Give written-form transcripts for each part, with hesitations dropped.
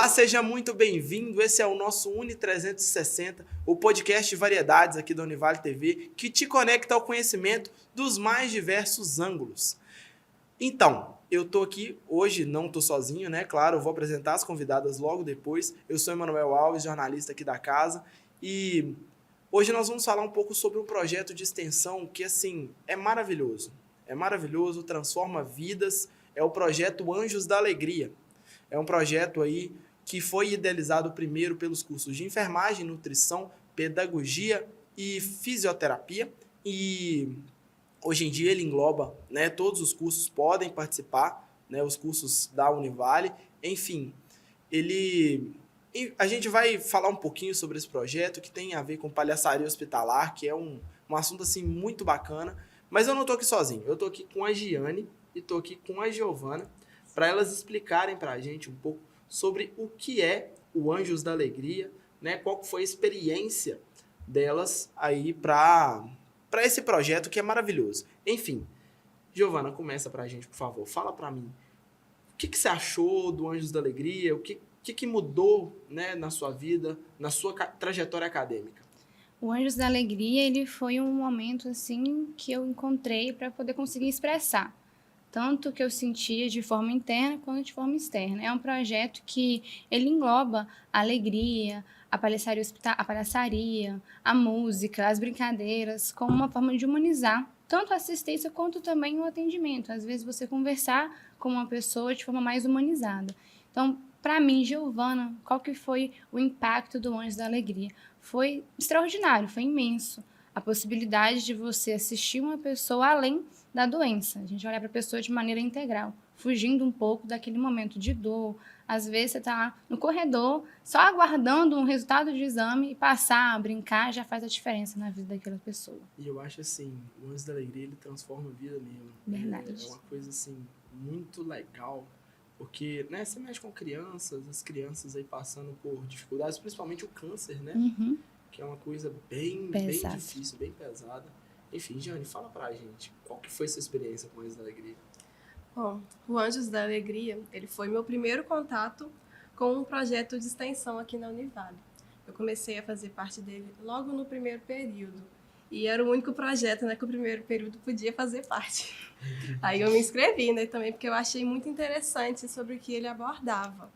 seja muito bem-vindo. Esse é o nosso Uni 360, o podcast de variedades aqui da Univale TV, que te conecta ao conhecimento dos mais diversos ângulos. Então, eu tô aqui hoje, não tô sozinho, né? Claro, eu vou apresentar as convidadas logo depois. Eu sou Emanuel Alves, jornalista aqui da casa, e hoje nós vamos falar um pouco sobre um projeto de extensão que, assim, é maravilhoso. É maravilhoso, transforma vidas. É o projeto Anjos da Alegria. É um projeto aí que foi idealizado primeiro pelos cursos de enfermagem, nutrição, pedagogia e fisioterapia. E hoje em dia ele engloba, né, todos os cursos podem participar, né, os cursos da Univale. Enfim, a gente vai falar um pouquinho sobre esse projeto que tem a ver com palhaçaria hospitalar, que é um assunto assim muito bacana. Mas eu não estou aqui sozinho, eu estou aqui com a Giane e estou aqui com a Giovana, para elas explicarem para a gente um pouco sobre o que é o Anjos da Alegria, né? Qual foi a experiência delas aí para esse projeto que é maravilhoso. Enfim, Giovana, começa para a gente, por favor. Fala para mim, o que você achou do Anjos da Alegria? O que mudou, né, na sua vida, na sua trajetória acadêmica? O Anjos da Alegria, ele foi um momento assim que eu encontrei para poder conseguir expressar tanto o que eu sentia de forma interna quanto de forma externa. É um projeto que ele engloba a alegria, a palhaçaria, a música, as brincadeiras, como uma forma de humanizar tanto a assistência quanto também o atendimento. Às vezes você conversar com uma pessoa de forma mais humanizada. Então, para mim, Giovana, qual que foi o impacto do Anjos da Alegria? Foi extraordinário, foi imenso. A possibilidade de você assistir uma pessoa além da doença. A gente olha para a pessoa de maneira integral, fugindo um pouco daquele momento de dor. Às vezes você está lá no corredor, só aguardando um resultado de exame e passar, brincar, já faz a diferença na vida daquela pessoa. E eu acho assim, o Anjos da Alegria, ele transforma a vida mesmo. Verdade. É uma coisa assim, muito legal. Porque, né, você mexe com crianças, as crianças aí passando por dificuldades, principalmente o câncer, né? Uhum. Que é uma coisa bem difícil, bem pesada. Enfim, Jane, fala pra gente, qual que foi sua experiência com o Anjos da Alegria? Bom, o Anjos da Alegria, ele foi meu primeiro contato com um projeto de extensão aqui na Univale. Eu comecei a fazer parte dele logo no primeiro período. E era o único projeto, né, que o primeiro período podia fazer parte. Aí eu me inscrevi, né, também, porque eu achei muito interessante sobre o que ele abordava.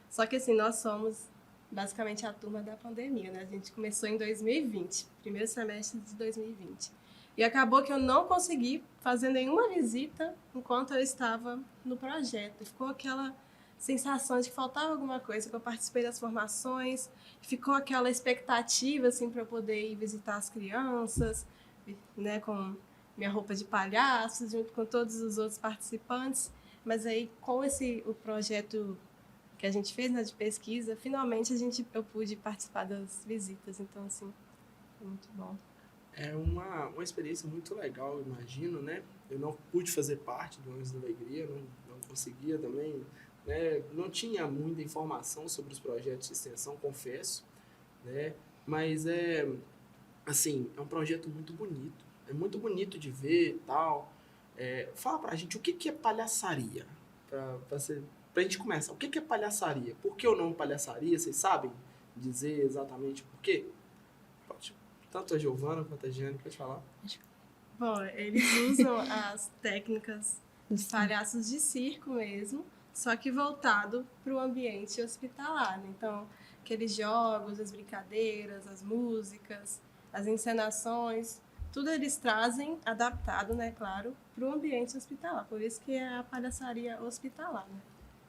Só que, assim, nós somos basicamente a turma da pandemia, né? A gente começou em 2020, primeiro semestre de 2020. E acabou que eu não consegui fazer nenhuma visita enquanto eu estava no projeto. Ficou aquela sensação de que faltava alguma coisa, que eu participei das formações, ficou aquela expectativa, assim, para eu poder ir visitar as crianças, né, com minha roupa de palhaço, junto com todos os outros participantes. Mas aí, com o projeto que a gente fez, né, de pesquisa, finalmente eu pude participar das visitas. Então, assim, foi muito bom. É uma experiência muito legal, eu imagino, né? Eu não pude fazer parte do Anjos da Alegria, não conseguia também, né? Não tinha muita informação sobre os projetos de extensão, confesso, né? Mas assim, é um projeto muito bonito. É muito bonito de ver e tal. Fala pra gente o que é palhaçaria, pra gente começar. O que é palhaçaria? Por que o nome palhaçaria? Vocês sabem dizer exatamente por quê? Tanto a Giovana quanto a Giane, pode falar. Bom, eles usam as técnicas dos palhaços de circo mesmo, só que voltado para o ambiente hospitalar, né? Então, aqueles jogos, as brincadeiras, as músicas, as encenações, tudo eles trazem adaptado, né, claro, para o ambiente hospitalar. Por isso que é a palhaçaria hospitalar, né?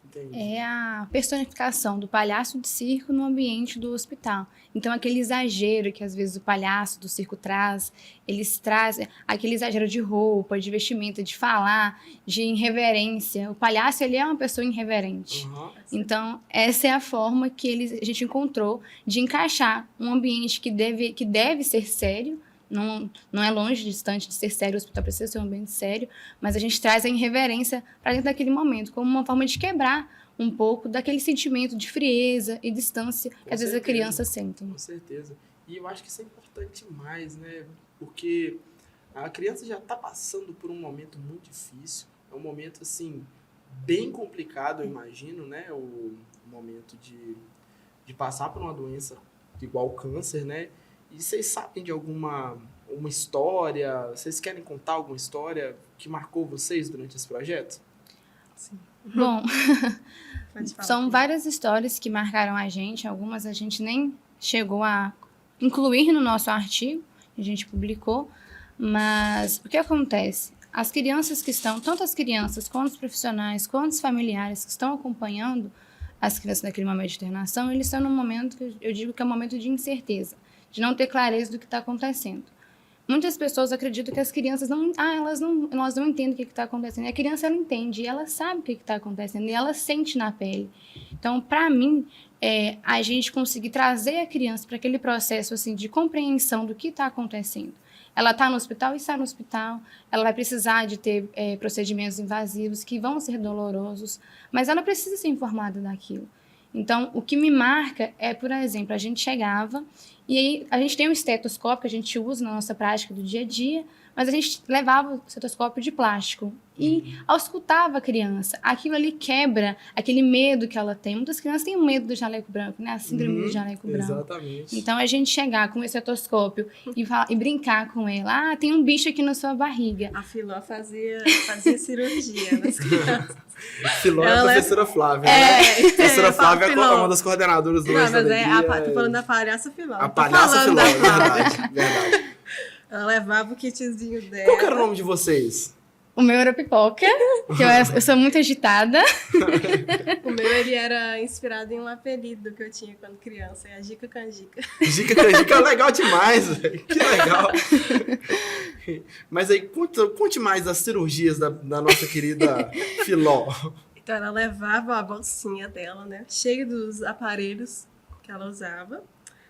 Entendi. É a personificação do palhaço de circo no ambiente do hospital. Então, aquele exagero que às vezes o palhaço do circo traz, eles trazem aquele exagero de roupa, de vestimenta, de falar, de irreverência. O palhaço, ele é uma pessoa irreverente. Uhum. Então, essa é a forma que a gente encontrou de encaixar um ambiente que deve ser sério. Não é longe, distante de ser sério, o hospital precisa ser um ambiente sério, mas a gente traz a irreverência para dentro daquele momento, como uma forma de quebrar um pouco daquele sentimento de frieza e distância que às vezes a criança sente. Com certeza. E eu acho que isso é importante demais, né? Porque a criança já está passando por um momento muito difícil. É um momento, assim, bem complicado, eu imagino, né? O momento de passar por uma doença igual o câncer, né? E vocês sabem de alguma uma história? Vocês querem contar alguma história que marcou vocês durante esse projeto? Sim. Bom, Pode falar, são Cris. várias histórias que marcaram a gente, algumas a gente nem chegou a incluir no nosso artigo, que a gente publicou, mas o que acontece? As crianças que estão, tanto as crianças quanto os profissionais, quanto os familiares que estão acompanhando as crianças naquele momento de internação, eles estão num momento que eu digo que é um momento de incerteza, de não ter clareza do que está acontecendo. Muitas pessoas acreditam que as crianças elas não entendem o que está acontecendo. E a criança, ela entende, e ela sabe o que está acontecendo, e ela sente na pele. Então, para mim, a gente conseguir trazer a criança para aquele processo assim, de compreensão do que está acontecendo. Ela está no hospital, está no hospital, ela vai precisar de ter procedimentos invasivos que vão ser dolorosos, mas ela precisa ser informada daquilo. Então, o que me marca é, por exemplo, a gente chegava e aí a gente tem um estetoscópio que a gente usa na nossa prática do dia a dia, mas a gente levava o estetoscópio de plástico. E ao escutava a criança, aquilo ali quebra aquele medo que ela tem. Muitas crianças têm um medo do jaleco branco, né? A síndrome do jaleco branco. Exatamente. Então, a gente chegar com o estetoscópio e brincar com ela. Ah, tem um bicho aqui na sua barriga. A Filó fazia cirurgia nas crianças. Filó é a Ela professora Flávia, né? A professora Flávia é Filó. uma das coordenadoras do Não, Anjo da mas Alegria. tô falando da palhaça Filó. A Tô palhaça falando Filó, da- verdade, verdade. Ela levava o kitzinho dela. Qual que era o nome de vocês? O meu era Pipoca, que eu sou muito agitada. O meu, ele era inspirado em um apelido que eu tinha quando criança, é a Jica Canjica. Dica Canjica é legal demais, velho. Que legal. Mas aí, conte mais das cirurgias da nossa querida Filó. Então ela levava a bolsinha dela, né, cheia dos aparelhos que ela usava.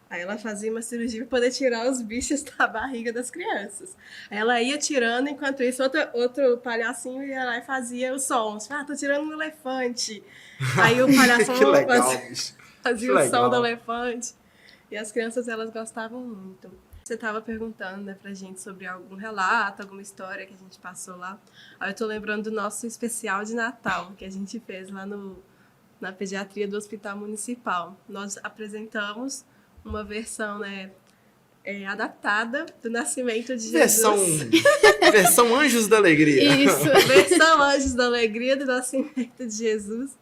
Aí ela fazia uma cirurgia para poder tirar os bichos da barriga das crianças. Aí ela ia tirando, enquanto isso, outro palhacinho ia lá e fazia os sons. Ah, tô tirando um elefante. Aí o palhação Que legal, bicho. fazia Que o legal. som do elefante. E as crianças, elas gostavam muito. Você estava perguntando, né, pra gente sobre algum relato, alguma história que a gente passou lá. Aí eu tô lembrando do nosso especial de Natal, que a gente fez lá na pediatria do Hospital Municipal. Nós apresentamos uma versão, né, adaptada do nascimento de Jesus. Versão Anjos da Alegria. Isso. Versão Anjos da Alegria do nascimento de Jesus.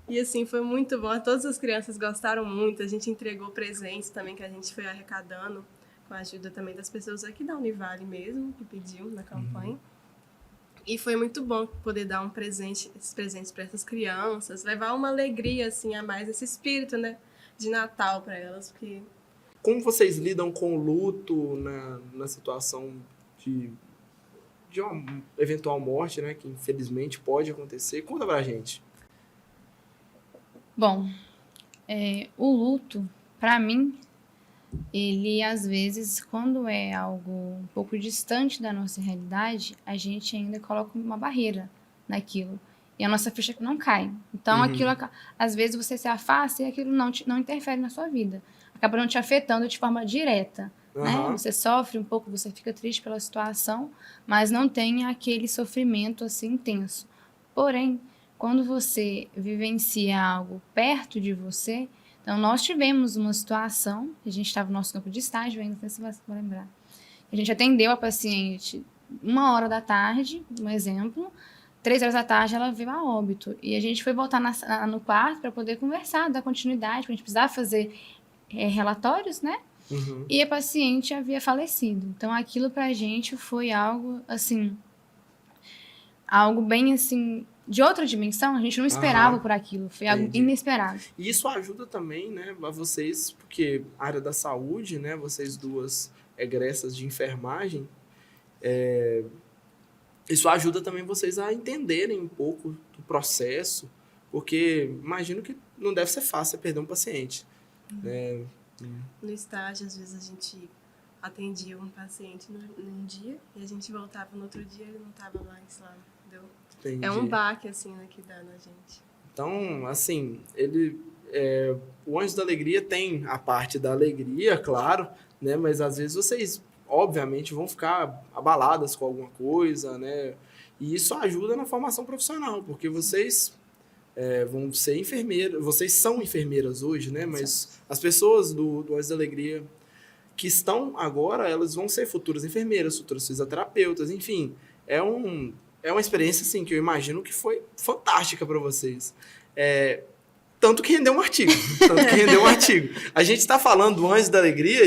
E assim, foi muito bom. Todas as crianças gostaram muito. A gente entregou presentes também que a gente foi arrecadando, com a ajuda também das pessoas aqui da Univale mesmo, que pediu na campanha. E foi muito bom poder dar esses presentes para essas crianças, levar uma alegria assim a mais, esse espírito, né, de Natal para elas, porque Como vocês lidam com o luto na situação de uma eventual morte, né? Que infelizmente pode acontecer. Conta pra gente. Bom, o luto, para mim, ele às vezes, quando é algo um pouco distante da nossa realidade, a gente ainda coloca uma barreira naquilo. E a nossa ficha não cai. Então, aquilo, às vezes, você se afasta e aquilo não interfere na sua vida. Acaba não te afetando de forma direta. Né? Aham. Você sofre um pouco, você fica triste pela situação, mas não tem aquele sofrimento assim intenso. Porém, quando você vivencia algo perto de você, então nós tivemos uma situação, a gente estava no nosso campo de estágio ainda, não sei se você vai lembrar. A gente atendeu a paciente 1h da tarde, um exemplo, 3h da tarde ela veio a óbito. E a gente foi voltar no quarto para poder conversar, dar continuidade, porque a gente precisava fazer relatórios, né? Uhum. E a paciente havia falecido. Então, aquilo pra gente foi algo, assim, algo bem, assim, de outra dimensão. A gente não esperava por aquilo. Foi algo Entendi. inesperado. E isso ajuda também, né, a vocês, porque a área da saúde, né, vocês duas egressas de enfermagem, isso ajuda também vocês a entenderem um pouco do processo, porque imagino que não deve ser fácil perder um paciente, né? no estágio, às vezes a gente atendia um paciente num dia e a gente voltava no outro dia e ele não estava mais lá, entendeu? Entendi. É um baque, assim, né, que dá na gente. Então, assim, o Anjos da Alegria tem a parte da alegria, claro, né? Mas às vezes vocês obviamente, vão ficar abaladas com alguma coisa, né? E isso ajuda na formação profissional, porque vocês vão ser enfermeiras, vocês são enfermeiras hoje, né? Mas as pessoas do Anjos da Alegria que estão agora, elas vão ser futuras enfermeiras, futuras fisioterapeutas, enfim. É uma experiência, assim, que eu imagino que foi fantástica para vocês. Tanto que rendeu um artigo. A gente está falando do Anjos da Alegria,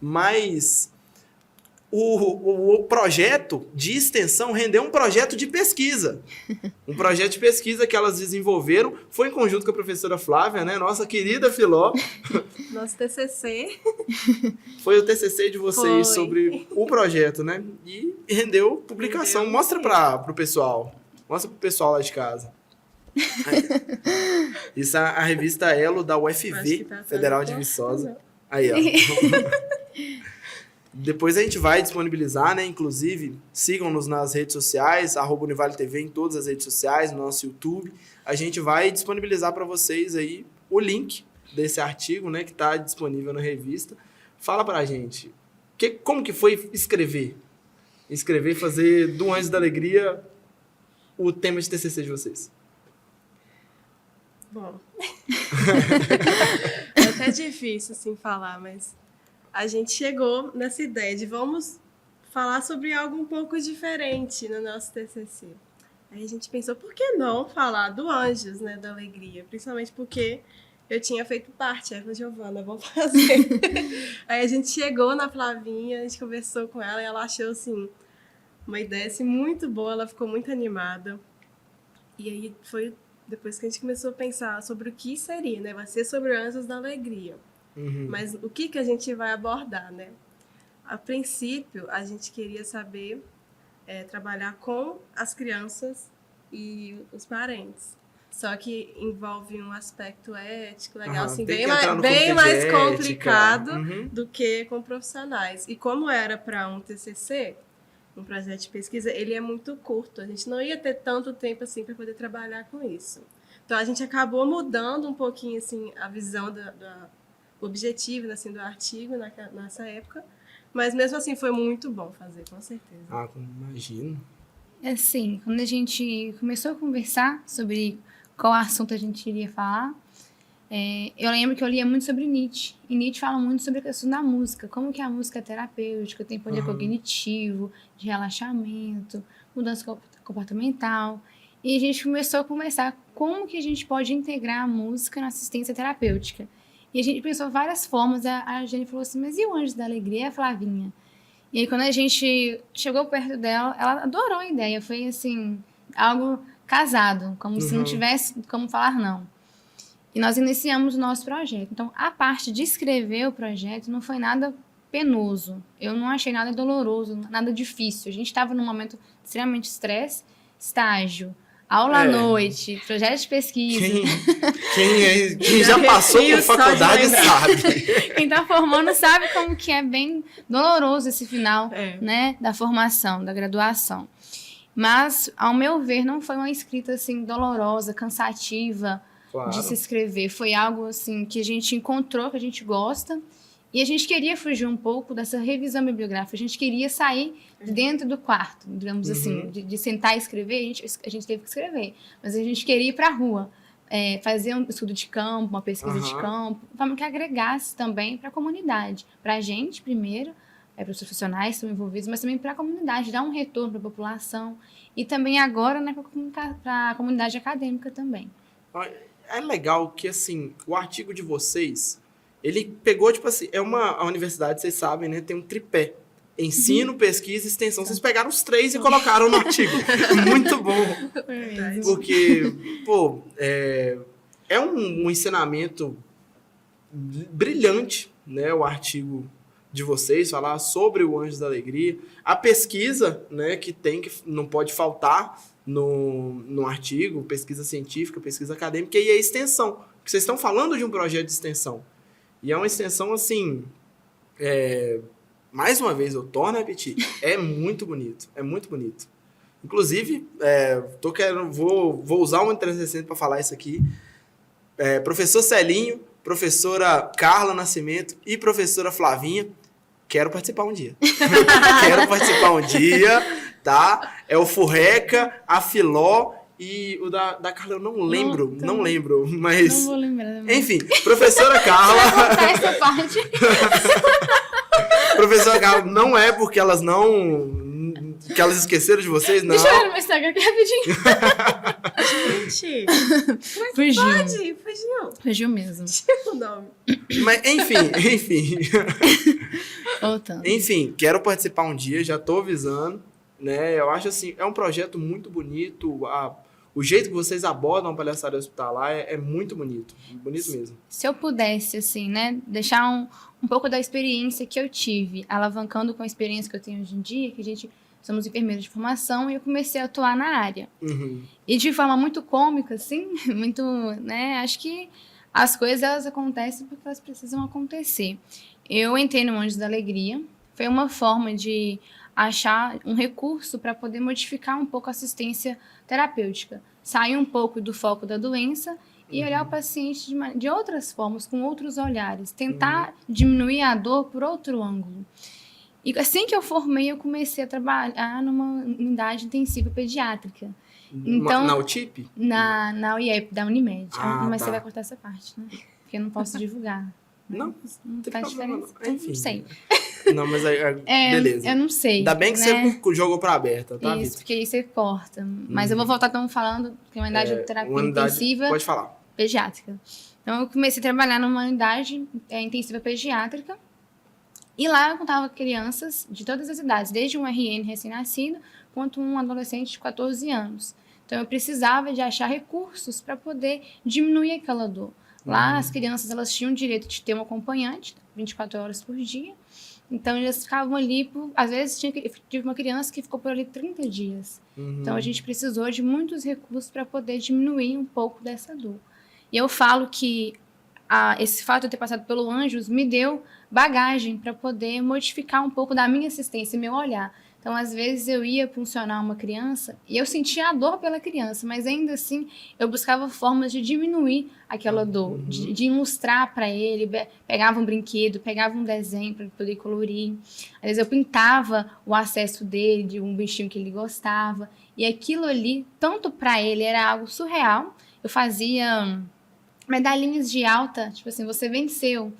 mas o projeto de extensão rendeu um projeto de pesquisa. Um projeto de pesquisa que elas desenvolveram, foi em conjunto com a professora Flávia, né? Nossa querida Filó. Nosso TCC. Foi o TCC de vocês sobre o projeto, né? E rendeu publicação. Mostra para o pessoal. Mostra para o pessoal lá de casa. Isso é a revista Elo da UFV, Federal de Viçosa. Aí, ó. Depois a gente vai disponibilizar, né? Inclusive, sigam-nos nas redes sociais, @Univale TV em todas as redes sociais, no nosso YouTube. A gente vai disponibilizar para vocês aí o link desse artigo, né? Que está disponível na revista. Fala pra gente, como que foi escrever? Fazer do Anjos da Alegria o tema de TCC de vocês. Bom, é até difícil assim falar, mas a gente chegou nessa ideia de vamos falar sobre algo um pouco diferente no nosso TCC. Aí a gente pensou, por que não falar do Anjos, né, da Alegria? Principalmente porque eu tinha feito parte, aí eu falei, Giovana, vamos fazer. Aí a gente chegou na Flavinha, a gente conversou com ela e ela achou, assim, uma ideia assim, muito boa, ela ficou muito animada. E aí foi depois que a gente começou a pensar sobre o que seria, né? Vai ser sobre Anjos da Alegria. Uhum. Mas o que a gente vai abordar, né? A princípio, a gente queria saber trabalhar com as crianças e os parentes. Só que envolve um aspecto ético, legal, assim, bem mais complicado do que com profissionais. E como era para um TCC, um projeto de pesquisa, ele é muito curto. A gente não ia ter tanto tempo assim para poder trabalhar com isso. Então, a gente acabou mudando um pouquinho assim, a visão o objetivo assim, do artigo nessa época. Mas, mesmo assim, foi muito bom fazer, com certeza. Ah, imagino. Assim, quando a gente começou a conversar sobre qual assunto a gente iria falar, eu lembro que eu lia muito sobre Nietzsche. E Nietzsche fala muito sobre a questão da música. Como que a música é terapêutica, tem poder cognitivo, de relaxamento, mudança comportamental. E a gente começou a conversar como que a gente pode integrar a música na assistência terapêutica. E a gente pensou várias formas. A Jenny falou assim, mas e o Anjos da Alegria, a Flavinha? E aí, quando a gente chegou perto dela, ela adorou a ideia. Foi, assim, algo casado, como se não tivesse como falar não. E nós iniciamos o nosso projeto. Então, a parte de escrever o projeto não foi nada penoso. Eu não achei nada doloroso, nada difícil. A gente estava num momento extremamente estresse, estágio, aula à noite, projeto de pesquisa. Quem já passou por faculdade sabe. Quem está formando sabe como que é bem doloroso esse final, né, da formação, da graduação. Mas, ao meu ver, não foi uma escrita assim, dolorosa, cansativa, claro, de se escrever. Foi algo assim, que a gente encontrou, que a gente gosta. E a gente queria fugir um pouco dessa revisão bibliográfica. A gente queria sair de dentro do quarto, digamos assim, de sentar e escrever. A gente teve que escrever. Mas a gente queria ir para a rua, fazer um estudo de campo, uma pesquisa de campo, de forma que agregasse também para a comunidade. Para a gente, primeiro, para os profissionais que estão envolvidos, mas também para a comunidade, dar um retorno para a população. E também agora, né, para a comunidade acadêmica também. É legal que, assim, o artigo de vocês, ele pegou, tipo assim, a universidade, vocês sabem, né, tem um tripé. Ensino, pesquisa e extensão. Vocês pegaram os três e colocaram no artigo. Muito bom. Porque, pô, é um ensinamento brilhante, né, o artigo de vocês, falar sobre o Anjos da Alegria. A pesquisa, né, que não pode faltar no artigo, pesquisa científica, pesquisa acadêmica, e a extensão. Porque vocês estão falando de um projeto de extensão. E é uma extensão, assim, mais uma vez, eu torno a repetir, é muito bonito, é muito bonito. Inclusive, vou usar o 360 para falar isso aqui. Professor Celinho, professora Carla Nascimento e professora Flavinha, Quero participar um dia. Quero participar um dia, tá? É o Furreca, a Filó e o da Carla eu não lembro, mas... Não vou lembrar também. Enfim, professora Carla... Vou cortar essa parte. Professora Carla, não é porque elas que elas esqueceram de vocês, não. Deixa eu ver no meu Instagram aqui rapidinho. Gente, Fugiu. fugiu. Fugiu mesmo. O nome. Mas, enfim. Voltando. Enfim, quero participar um dia, já tô avisando, né? Eu acho assim, é um projeto muito bonito, o jeito que vocês abordam a palhaçaria hospitalar é muito bonito mesmo. Se eu pudesse, assim, né, deixar um pouco da experiência que eu tive, alavancando com a experiência que eu tenho hoje em dia, que somos enfermeiros de formação e eu comecei a atuar na área. Uhum. E de forma muito cômica, assim, muito, né, acho que as coisas elas acontecem porque elas precisam acontecer. Eu entrei no Anjos da Alegria, foi uma forma de achar um recurso para poder modificar um pouco a assistência terapêutica, sair um pouco do foco da doença e olhar o paciente de outras formas, com outros olhares, tentar diminuir a dor por outro ângulo. E assim que eu formei, eu comecei a trabalhar numa unidade intensiva pediátrica. Então, na UTIP? Na UIEP, da Unimed. Mas tá. você vai cortar essa parte, né? Porque eu não posso divulgar. Não tem faz problema, diferença. não. Enfim. Não sei. Não, mas beleza. Eu não sei. Ainda bem que né? você jogou pra aberta, tá, Isso, Vitor? porque aí você corta. Mas eu vou voltar, estamos falando que é uma unidade de terapia uma unidade- intensiva Pode falar. pediátrica. Então, eu comecei a trabalhar numa unidade intensiva pediátrica. E lá eu contava crianças de todas as idades, desde um RN recém-nascido, quanto um adolescente de 14 anos. Então, eu precisava de achar recursos para poder diminuir aquela dor. Lá, as crianças elas tinham o direito de ter um acompanhante, 24 horas por dia. Então, eles ficavam ali, às vezes, tive uma criança que ficou por ali 30 dias. Então, a gente precisou de muitos recursos para poder diminuir um pouco dessa dor. E eu falo que esse fato de eu ter passado pelo Anjos me deu bagagem para poder modificar um pouco da minha assistência, meu olhar. Então, às vezes, eu ia funcionar uma criança e eu sentia a dor pela criança, mas ainda assim, eu buscava formas de diminuir aquela dor, de ilustrar para ele, pegava um brinquedo, pegava um desenho para poder colorir. Às vezes, eu pintava o acesso dele de um bichinho que ele gostava. E aquilo ali, tanto para ele, era algo surreal. Eu fazia medalhinhas de alta, tipo assim, você venceu.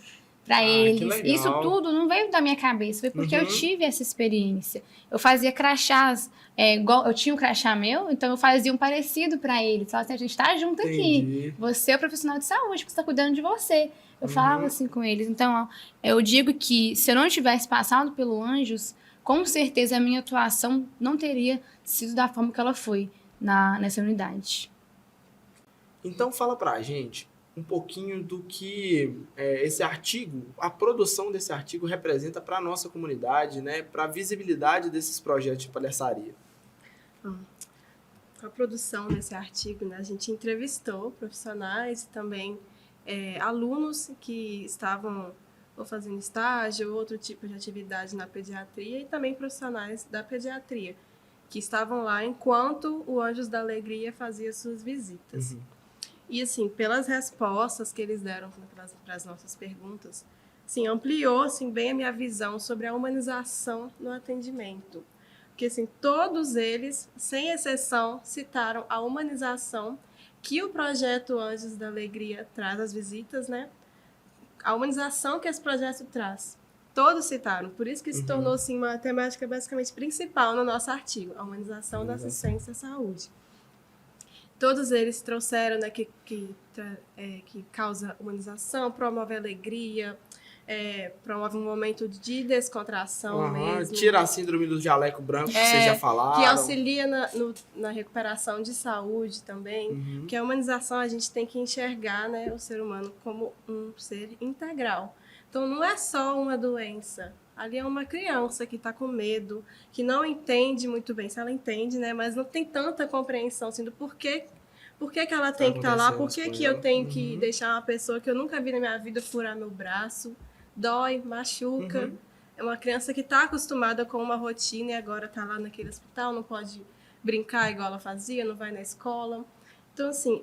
Para eles. Isso tudo não veio da minha cabeça, foi porque eu tive essa experiência. Eu fazia crachás, eu tinha um crachá meu, então eu fazia um parecido para eles. Falava assim, a gente tá junto aqui. Você é o profissional de saúde, que está cuidando de você. Eu falava assim com eles. Então, eu digo que se eu não tivesse passado pelo Anjos, com certeza a minha atuação não teria sido da forma que ela foi nessa unidade. Então, fala pra gente um pouquinho do que esse artigo, a produção desse artigo representa para a nossa comunidade, né, para a visibilidade desses projetos de palhaçaria. Com a produção desse artigo, né, a gente entrevistou profissionais e também alunos que estavam ou fazendo estágio ou outro tipo de atividade na pediatria e também profissionais da pediatria que estavam lá enquanto o Anjos da Alegria fazia suas visitas. E, assim, pelas respostas que eles deram para as nossas perguntas, assim, ampliou assim, bem a minha visão sobre a humanização no atendimento. Porque, assim, todos eles, sem exceção, citaram a humanização que o projeto Anjos da Alegria traz às visitas, né? A humanização que esse projeto traz. Todos citaram. Por isso que se tornou, assim, uma temática basicamente principal no nosso artigo, a humanização da assistência à saúde. Todos eles trouxeram, né, que causa humanização, promove alegria, promove um momento de descontração mesmo. Tira a síndrome do jaleco branco, que vocês já falaram. Que auxilia na recuperação de saúde também. Porque a humanização a gente tem que enxergar, né, o ser humano como um ser integral. Então, não é só uma doença. Ali é uma criança que está com medo, que não entende muito bem, se ela entende, né? Mas não tem tanta compreensão assim, do porquê que ela tem que estar lá, por que eu tenho que deixar uma pessoa que eu nunca vi na minha vida furar meu braço, dói, machuca. É uma criança que está acostumada com uma rotina e agora está lá naquele hospital, não pode brincar igual ela fazia, não vai na escola. Então, assim,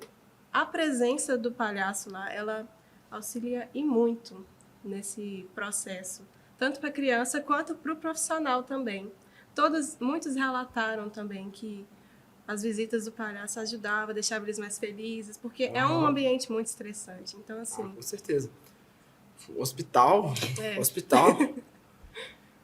a presença do palhaço lá, ela auxilia e muito nesse processo, tanto para a criança quanto para o profissional também. Muitos relataram também que as visitas do palhaço ajudavam, deixavam eles mais felizes, porque é um ambiente muito estressante. Então, assim... Com certeza. Hospital,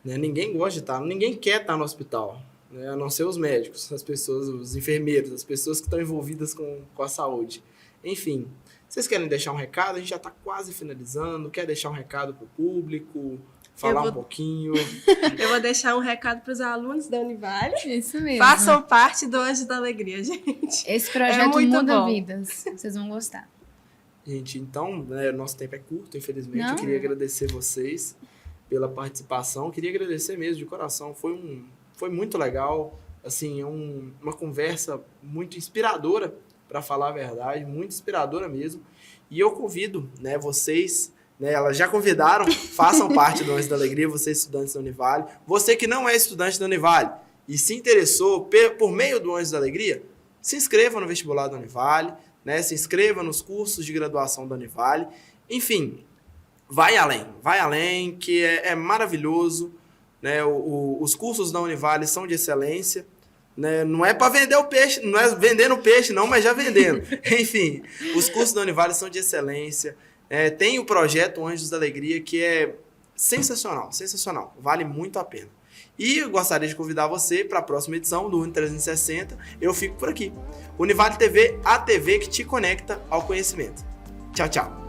né? Ninguém gosta de estar, ninguém quer estar no hospital, né? A não ser os médicos, as pessoas, os enfermeiros, as pessoas que estão envolvidas com a saúde. Enfim, vocês querem deixar um recado? A gente já está quase finalizando. Quer deixar um recado para o público? Falar um pouquinho? Eu vou deixar um recado para os alunos da Univale. Isso mesmo. Façam parte do Anjos da Alegria, gente. Esse projeto muito muda bom. vidas. Vocês vão gostar. Gente, então, né, nosso tempo é curto, infelizmente. Não. Eu queria agradecer vocês pela participação. Queria agradecer mesmo, de coração. Foi muito legal. Assim, uma conversa muito inspiradora, para falar a verdade. Muito inspiradora mesmo. E eu convido, né, vocês... Né, elas já convidaram, façam parte do Anjos da Alegria, vocês estudantes da Univale. Você que não é estudante da Univale e se interessou por meio do Anjos da Alegria, se inscreva no vestibular da Univale, né, se inscreva nos cursos de graduação da Univale. Enfim, vai além, que é maravilhoso. Né, os cursos da Univale são de excelência. Né, não é para vender o peixe, não é vendendo peixe não, mas já vendendo. Enfim, os cursos da Univale são de excelência. Tem o projeto Anjos da Alegria, que é sensacional, vale muito a pena. E eu gostaria de convidar você para a próxima edição do Uni 360. Eu fico por aqui. Univale TV, a TV que te conecta ao conhecimento. Tchau, tchau.